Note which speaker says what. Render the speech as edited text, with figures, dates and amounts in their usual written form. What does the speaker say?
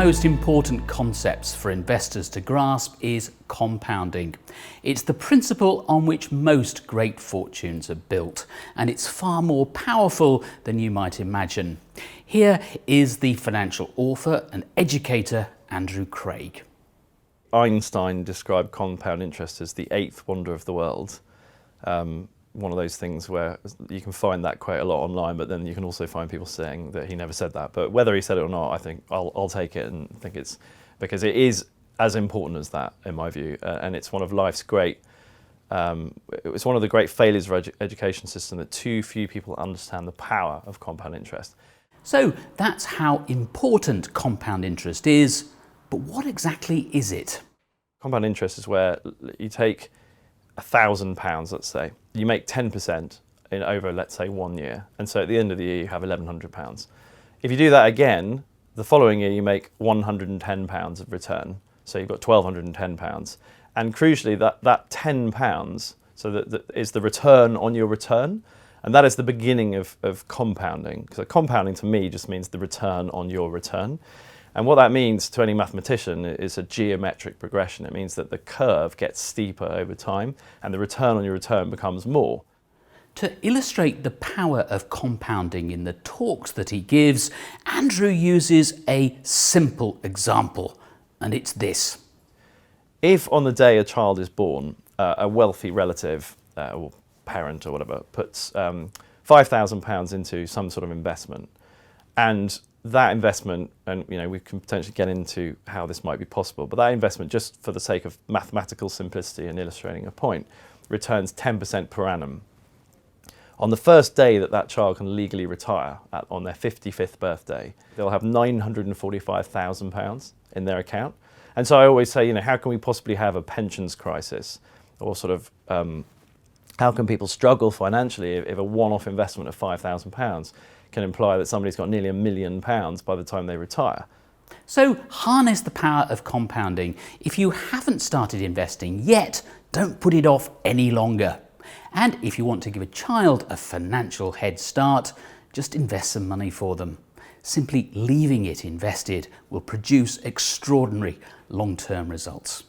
Speaker 1: most important concepts for investors to grasp is compounding. It's the principle on which most great fortunes are built, and it's far more powerful than you might imagine. Here is the financial author and educator Andrew Craig.
Speaker 2: Einstein described compound interest as the eighth wonder of the world. One of those things where you can find that quote a lot online, but then you can also find people saying that he never said that. But whether he said it or not, I think I'll take it and think it's because it is as important as that, in my view, and it's one of life's great. It's one of the great failures of education system that too few people understand the power of compound interest.
Speaker 1: So that's how important compound interest is, but what exactly is it?
Speaker 2: Compound interest is where you take £1,000, let's say, you make 10% in over, let's say, 1 year. And so at the end of the year, you have £1,100. If you do that again, the following year, you make £110 of return. So you've got £1,210. And crucially, that £10, so that is the return on your return. And that is the beginning of compounding. So compounding to me just means the return on your return. And what that means to any mathematician is a geometric progression. It means that the curve gets steeper over time and the return on your return becomes more.
Speaker 1: To illustrate the power of compounding in the talks that he gives, Andrew uses a simple example, and it's this.
Speaker 2: If on the day a child is born, a wealthy relative or parent or whatever puts £5,000 into some sort of investment, and that investment, and we can potentially get into how this might be possible, but that investment, just for the sake of mathematical simplicity and illustrating a point, returns 10% per annum. On the first day that child can legally retire, on their 55th birthday, they'll have £945,000 in their account. And so I always say, how can we possibly have a pensions crisis? Or sort of, how can people struggle financially if a one-off investment of £5,000 can imply that somebody's got nearly £1 million by the time they retire?
Speaker 1: So harness the power of compounding. If you haven't started investing yet, don't put it off any longer. And if you want to give a child a financial head start, just invest some money for them. Simply leaving it invested will produce extraordinary long-term results.